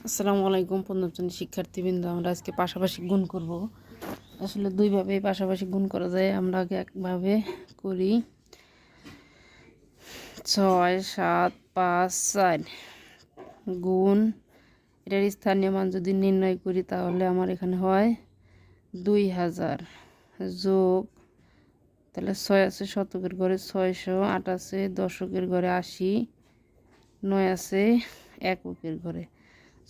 আসসালামু আলাইকুম পঞ্চম শিক্ষার্থীবৃন্দ। আমরা আজকে পাশাপাশি গুণ করব। আসলে দুইভাবে পাশাপাশি গুণ করা যায়। আমরা আগে একভাবে করি। 6 7 5 4 গুণ এটার স্থানীয় মান যদি নির্ণয় করি তাহলে আমার এখানে হয় 2000 যোগ, তাহলে 6 আছে শতকের ঘরে 600, 8 আছে দশকের ঘরে 80, 9 আছে এককের ঘরে।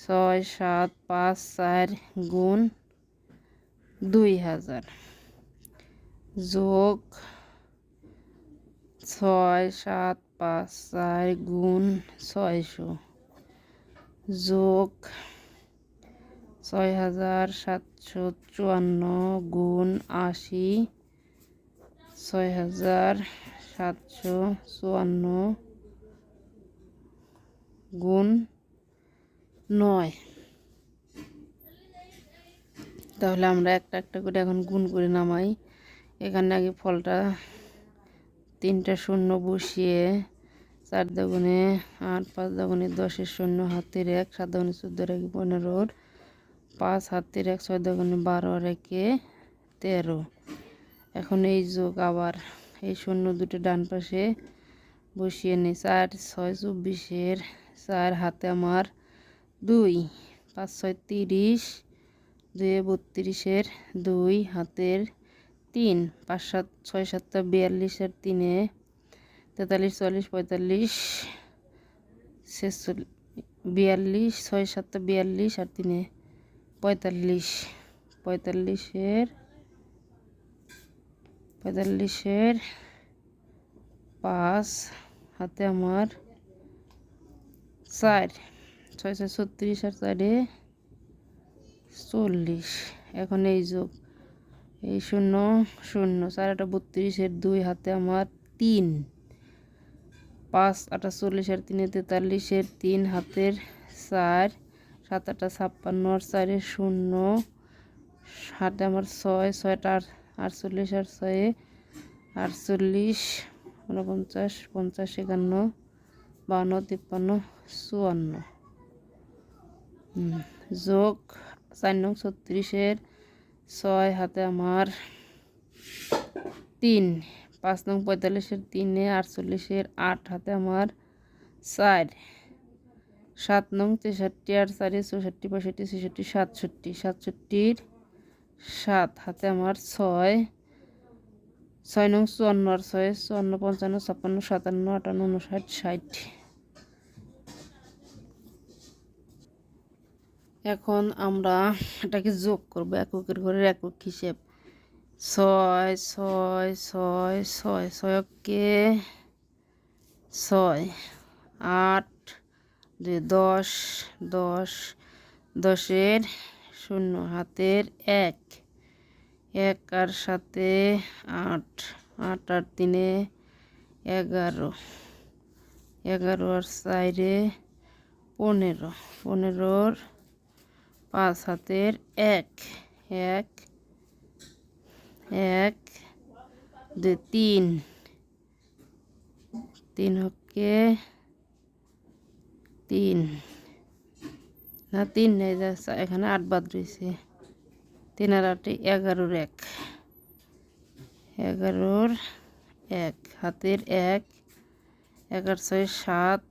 6 7 5 4 গুণ 2000 যোগ 6 7 5 4 গুণ 600 যোগ 6754 গুণ 80, 6754 গুণ 9। তাহলে আমরা একটা একটা করে এখন গুণ করে নামাই। এখানে আগে ফলটা 3টা শূন্য বসিয়ে 4 দাগুনে 8, 5 দাগুনে 10, শূন্য হাতের 1, 7 দাগুনে 14, 15, 5 হাতের 1, 6 দাগুনে 12, 13। এখন এই যোগ আবার এই শূন্য দুটো ডান পাশে বসিয়ে নিই। 4 6 24, 4 হাতে আমার 2, 5 6 30, 2 32, 2 হাতের 3, 5 7 6 7 42 আর 3 43 44 45 46 42, 6 7 42 আর 3 45, 45 5 হাতে আমার 4, 6 6 36 আর 4 40। এখন এই যোগ এই শূন্য শূন্য 4 8 32 2 হাতে আমার 3, 5 8 40 আর 3 43 3 হাতের 4, 7 8 56 আর 4 শূন্য হাতে আমার 6, 6 48 আর 6 48 49 50 51 52 53 54 যোগ 4 নং 36, 6 হাতে আমার 3, 5 নং 45 3 48 8 হাতে আমার 4, 7 নং 63 আর 4 64 65 66 67 7 হাতে আমার 6, 6 নং 54 আর 6 54 55 56 57 58 59 60। এখন আমরা এটাকে যোগ করব এককের ঘরের একক হিসেব। 6 6 6 6 6কে 6, 8 10 10 10 শূন্য হাতের 1, 1 আর সাথে 8, 8 আর 3 11, 11 আর 4 15, 15 5 হাতের 1, 1 1 2 3, 3 হকে 3 না 3 নেই, এখানে 8 বাদ রয়েছে। 3 আর 8 11 1, 11 1 হাতের 1, 1 আর 6 7,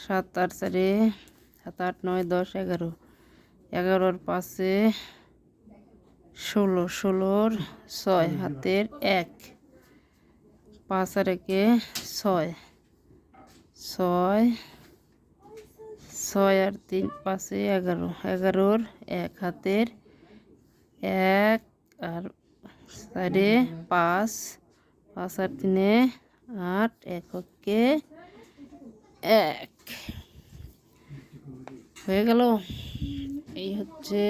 7 আর 4 7 8 9 10 11, 11 আর 5 16, 16 6 হাতের 1, 5 আর 1 6, 6 6 আর 3 5 11, 11 1 হাতের 1 আর 4 5, 5 আর 3 8 এককে 1 হয়ে গেল। এই হচ্ছে